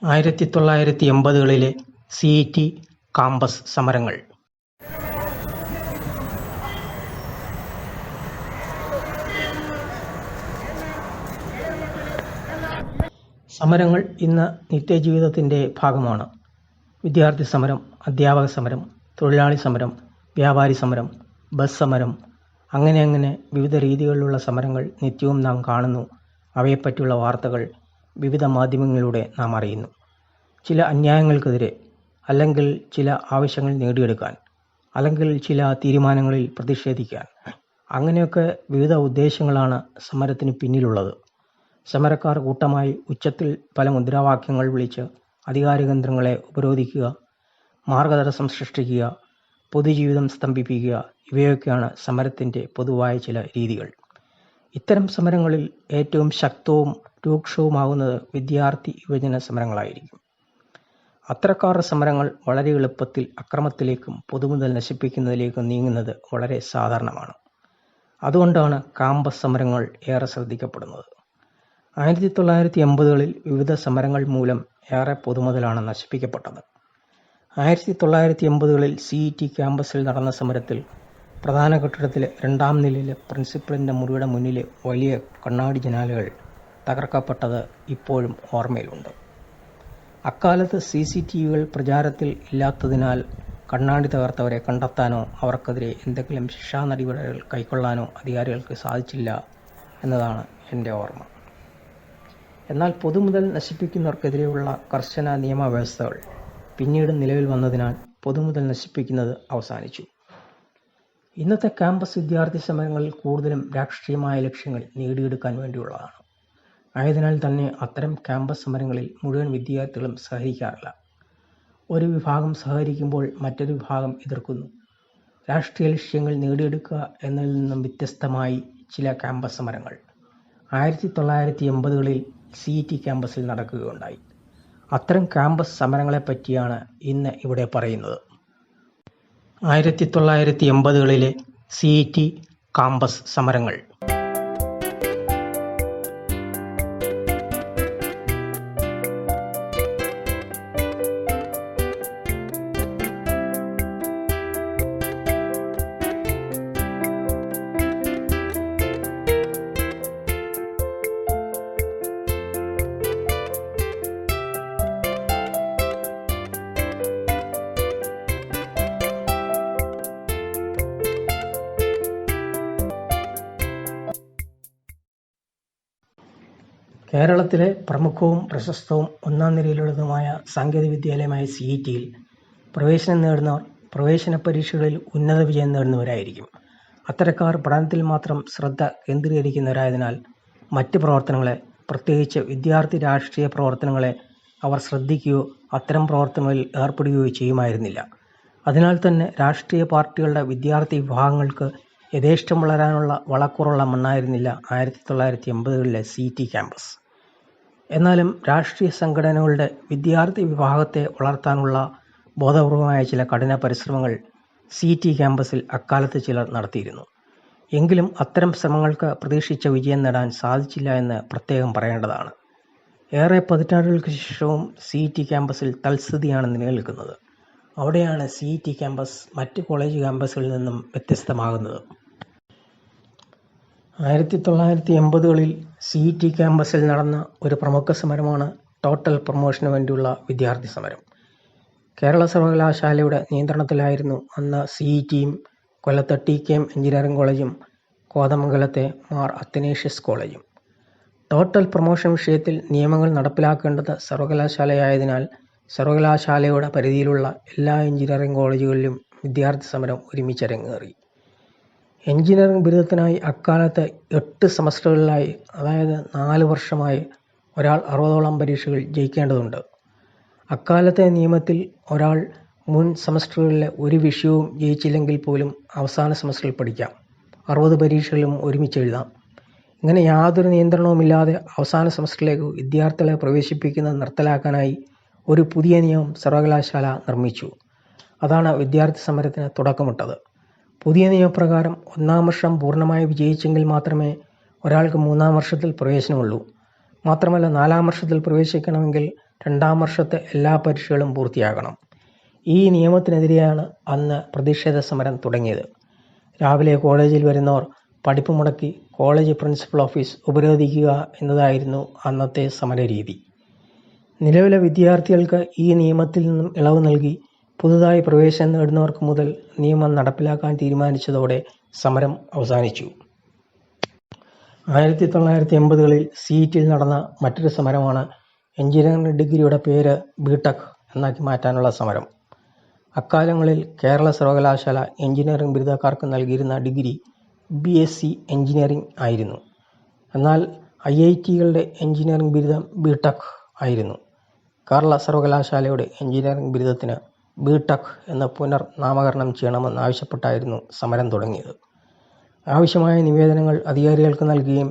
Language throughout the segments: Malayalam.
1980-കളിലെ സിഇടി കാമ്പസ് സമരങ്ങൾ. സമരങ്ങൾ ഇന്ന് നിത്യജീവിതത്തിൻ്റെ ഭാഗമാണ്. വിദ്യാർത്ഥി സമരം, അധ്യാപക സമരം, തൊഴിലാളി സമരം, വ്യാപാരി സമരം, ബസ് സമരം, അങ്ങനെ വിവിധ രീതികളിലുള്ള സമരങ്ങൾ നിത്യവും നാം കാണുന്നു. അവയെപ്പറ്റിയുള്ള വാർത്തകൾ വിവിധ മാധ്യമങ്ങളിലൂടെ നാം അറിയുന്നു. ചില അന്യായങ്ങൾക്കെതിരെ, അല്ലെങ്കിൽ ചില ആവശ്യങ്ങൾ നേടിയെടുക്കാൻ, അല്ലെങ്കിൽ ചില തീരുമാനങ്ങളിൽ പ്രതിഷേധിക്കാൻ, അങ്ങനെയൊക്കെ വിവിധ ഉദ്ദേശങ്ങളാണ് സമരത്തിന് പിന്നിലുള്ളത്. സമരക്കാർ കൂട്ടമായി ഉച്ചത്തിൽ പല മുദ്രാവാക്യങ്ങൾ വിളിച്ച് അധികാരകേന്ദ്രങ്ങളെ ഉപരോധിക്കുക, മാർഗതടസ്സം സൃഷ്ടിക്കുക, പൊതുജീവിതം സ്തംഭിപ്പിക്കുക, ഇവയൊക്കെയാണ് സമരത്തിൻ്റെ പൊതുവായ ചില രീതികൾ. ഇത്തരം സമരങ്ങളിൽ ഏറ്റവും ശക്തവും രൂക്ഷവുമാകുന്നത് വിദ്യാർത്ഥി യുവജന സമരങ്ങളായിരിക്കും. അത്തരക്കാരുടെ സമരങ്ങൾ വളരെ എളുപ്പത്തിൽ അക്രമത്തിലേക്കും പൊതുമുതൽ നശിപ്പിക്കുന്നതിലേക്കും നീങ്ങുന്നത് വളരെ സാധാരണമാണ്. അതുകൊണ്ടാണ് കാമ്പസ് സമരങ്ങൾ ഏറെ ശ്രദ്ധിക്കപ്പെടുന്നത്. 1980-കളിൽ വിവിധ സമരങ്ങൾ മൂലം ഏറെ പൊതുമുതലാണ് നശിപ്പിക്കപ്പെട്ടത്. 1980-കളിൽ സിഇടി ക്യാമ്പസിൽ നടന്ന സമരത്തിൽ പ്രധാന കെട്ടിടത്തിലെ 2-ാം നിലയിലെ പ്രിൻസിപ്പലിൻ്റെ മുറിയുടെ മുന്നിലെ വലിയ കണ്ണാടി ജനാലകൾ തകർക്കപ്പെട്ടത് ഇപ്പോഴും ഓർമ്മയിലുണ്ട്. അക്കാലത്ത് CCTVകൾ പ്രചാരത്തിൽ ഇല്ലാത്തതിനാൽ കണ്ണാടി തകർത്തവരെ കണ്ടെത്താനോ അവർക്കെതിരെ എന്തെങ്കിലും ശിക്ഷാ നടപടികൾ കൈക്കൊള്ളാനോ അധികാരികൾക്ക് സാധിച്ചില്ല എന്നതാണ് എൻ്റെ ഓർമ്മ. എന്നാൽ പൊതുമുതൽ നശിപ്പിക്കുന്നവർക്കെതിരെയുള്ള കർശന നിയമവ്യവസ്ഥകൾ പിന്നീട് നിലവിൽ വന്നതിനാൽ പൊതുമുതൽ നശിപ്പിക്കുന്നത് അവസാനിച്ചു. ഇന്നത്തെ ക്യാമ്പസ് വിദ്യാർത്ഥി സമരങ്ങളിൽ കൂടുതലും രാഷ്ട്രീയമായ ലക്ഷ്യങ്ങൾ നേടിയെടുക്കാൻ വേണ്ടിയുള്ളതാണ്. ആയതിനാൽ തന്നെ അത്തരം ക്യാമ്പസ് സമരങ്ങളിൽ മുഴുവൻ വിദ്യാർത്ഥികളും സഹകരിക്കാറില്ല. ഒരു വിഭാഗം സഹകരിക്കുമ്പോൾ മറ്റൊരു വിഭാഗം എതിർക്കുന്നു. രാഷ്ട്രീയ ലക്ഷ്യങ്ങൾ നേടിയെടുക്കുക എന്നതിൽ നിന്നും വ്യത്യസ്തമായി ചില ക്യാമ്പസ് സമരങ്ങൾ 1980-കളിൽ സിഇടി ക്യാമ്പസിൽ നടക്കുകയുണ്ടായി. അത്തരം ക്യാമ്പസ് സമരങ്ങളെപ്പറ്റിയാണ് ഇന്ന് ഇവിടെ പറയുന്നത്. 1980-കളിലെ സിഇടി കാമ്പസ് സമരങ്ങൾ. കേരളത്തിലെ പ്രമുഖവും പ്രശസ്തവും 1-ാം നിരയിലുള്ളതുമായ സാങ്കേതിക വിദ്യാലയമായ സിഇടിയിൽ പ്രവേശനം നേടുന്നവർ പ്രവേശന പരീക്ഷകളിൽ ഉന്നത വിജയം നേടുന്നവരായിരിക്കും. അത്തരക്കാർ പഠനത്തിൽ മാത്രം ശ്രദ്ധ കേന്ദ്രീകരിക്കുന്നവരായതിനാൽ മറ്റ് പ്രവർത്തനങ്ങളെ, പ്രത്യേകിച്ച് വിദ്യാർത്ഥി രാഷ്ട്രീയ പ്രവർത്തനങ്ങളെ അവർ ശ്രദ്ധിക്കുകയോ അത്തരം പ്രവർത്തനങ്ങളിൽ ഏർപ്പെടുകയോ ചെയ്യുമായിരുന്നില്ല. അതിനാൽ തന്നെ രാഷ്ട്രീയ പാർട്ടികളുടെ വിദ്യാർത്ഥി വിഭാഗങ്ങൾക്ക് യഥേഷ്ടം വളരാനുള്ള വളക്കൂറുള്ള മണ്ണായിരുന്നില്ല 1980-കളിലെ സിഇടി ക്യാമ്പസ്. എന്നാലും രാഷ്ട്രീയ സംഘടനകളുടെ വിദ്യാർത്ഥി വിഭാഗത്തെ വളർത്താനുള്ള ബോധപൂർവമായ ചില കഠിന പരിശ്രമങ്ങൾ സിഇടി ക്യാമ്പസിൽ അക്കാലത്ത് ചിലർ നടത്തിയിരുന്നു. എങ്കിലും അത്തരം ശ്രമങ്ങൾക്ക് പ്രതീക്ഷിച്ച വിജയം നേടാൻ സാധിച്ചില്ല എന്ന് പ്രത്യേകം പറയേണ്ടതാണ്. ഏറെ പതിറ്റാണ്ടുകൾക്ക് ശേഷവും സിഇടി ക്യാമ്പസിൽ തൽസ്ഥിതിയാണ് നിലനിൽക്കുന്നത്. അവിടെയാണ് സിഇടി ക്യാമ്പസ് മറ്റ് കോളേജ് ക്യാമ്പസുകളിൽ നിന്നും വ്യത്യസ്തമാകുന്നത്. 1980-കളിൽ സിഇടി ക്യാമ്പസിൽ നടന്ന ഒരു പ്രമുഖ സമരമാണ് ടോട്ടൽ പ്രൊമോഷന് വേണ്ടിയുള്ള വിദ്യാർത്ഥി സമരം. കേരള സർവകലാശാലയുടെ നിയന്ത്രണത്തിലായിരുന്നു അന്ന് സിഇടിയും, കൊല്ലത്തെ TKM എഞ്ചിനീയറിംഗ് കോളേജും, കോതമംഗലത്തെ മാർ അത്തനേഷ്യസ് കോളേജും. ടോട്ടൽ പ്രൊമോഷൻ വിഷയത്തിൽ നിയമങ്ങൾ നടപ്പിലാക്കേണ്ടത് സർവകലാശാലയായതിനാൽ സർവകലാശാലയുടെ പരിധിയിലുള്ള എല്ലാ എഞ്ചിനീയറിംഗ് കോളേജുകളിലും വിദ്യാർത്ഥി സമരം ഒരുമിച്ചരങ്ങേറി. എഞ്ചിനീയറിംഗ് ബിരുദത്തിനായി അക്കാലത്ത് 8 സെമസ്റ്ററുകളിലായി, അതായത് 4 വർഷമായി ഒരാൾ 60ഓളം പരീക്ഷകൾ ജയിക്കേണ്ടതുണ്ട്. അക്കാലത്തെ നിയമത്തിൽ ഒരാൾ മുൻ സെമസ്റ്ററുകളിലെ ഒരു വിഷയവും ജയിച്ചില്ലെങ്കിൽ പോലും അവസാന സെമസ്റ്ററിൽ പഠിക്കാം. 60 പരീക്ഷകളും ഒരുമിച്ച് എഴുതാം. ഇങ്ങനെ യാതൊരു നിയന്ത്രണവുമില്ലാതെ അവസാന സെമസ്റ്ററിലേക്ക് വിദ്യാർത്ഥികളെ പ്രവേശിപ്പിക്കുന്നത് നിർത്തലാക്കാനായി ഒരു പുതിയ നിയമം സർവകലാശാല നിർമ്മിച്ചു. അതാണ് വിദ്യാർത്ഥി സമരത്തിന് തുടക്കമിട്ടത്. പുതിയ നിയമപ്രകാരം 1-ാം വർഷം പൂർണ്ണമായി വിജയിച്ചെങ്കിൽ മാത്രമേ ഒരാൾക്ക് 3-ാം വർഷത്തിൽ പ്രവേശനമുള്ളൂ. മാത്രമല്ല 4-ാം വർഷത്തിൽ പ്രവേശിക്കണമെങ്കിൽ രണ്ടാം വർഷത്തെ എല്ലാ പരീക്ഷകളും പൂർത്തിയാക്കണം. ഈ നിയമത്തിനെതിരെയാണ് അന്ന് പ്രതിഷേധ സമരം തുടങ്ങിയത്. രാവിലെ കോളേജിൽ വരുന്നവർ പഠിപ്പ് മുടക്കി കോളേജ് പ്രിൻസിപ്പൽ ഓഫീസ് ഉപരോധിക്കുക എന്നതായിരുന്നു അന്നത്തെ സമരരീതി. നിലവിലെ വിദ്യാർത്ഥികൾക്ക് ഈ നിയമത്തിൽ നിന്നും ഇളവ് നൽകി പുതുതായി പ്രവേശനം നേടുന്നവർക്ക് മുതൽ നിയമം നടപ്പിലാക്കാൻ തീരുമാനിച്ചതോടെ സമരം അവസാനിച്ചു. 1980കളിൽ സീറ്റിൽ നടന്ന മറ്റൊരു സമരമാണ് എഞ്ചിനീയറിംഗ് ഡിഗ്രിയുടെ പേര് ബിടെക് എന്നാക്കി മാറ്റാനുള്ള സമരം. അക്കാലങ്ങളിൽ കേരള സർവകലാശാല എഞ്ചിനീയറിംഗ് ബിരുദക്കാർക്ക് നൽകിയിരുന്ന ഡിഗ്രി BSc എഞ്ചിനീയറിംഗ് ആയിരുന്നു. എന്നാൽ IIT-കളുടെ എഞ്ചിനീയറിംഗ് ബിരുദം ബിടെക് ആയിരുന്നു. കേരള സർവകലാശാലയുടെ എഞ്ചിനീയറിംഗ് ബിരുദത്തിന് ബിടെക് എന്ന് പുനർനാമകരണം ചെയ്യണമെന്നാവശ്യപ്പെട്ടായിരുന്നു സമരം തുടങ്ങിയത്. ആവശ്യമായ നിവേദനങ്ങൾ അധികാരികൾക്ക് നൽകുകയും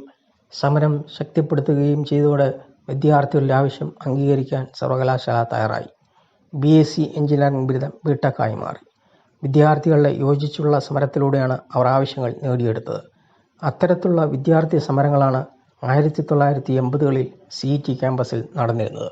സമരം ശക്തിപ്പെടുത്തുകയും ചെയ്തതോടെ വിദ്യാർത്ഥികളുടെ ആവശ്യം അംഗീകരിക്കാൻ സർവകലാശാല തയ്യാറായി. BSc എഞ്ചിനീയറിംഗ് ബിരുദം ബിടെക് ആയി മാറി. വിദ്യാർത്ഥികളുടെ യോജിച്ചുള്ള സമരത്തിലൂടെയാണ് അവർ ആവശ്യങ്ങൾ നേടിയെടുത്തത്. അത്തരത്തിലുള്ള വിദ്യാർത്ഥി സമരങ്ങളാണ് 1980കളിൽ CET ക്യാമ്പസിൽ നടന്നിരുന്നത്.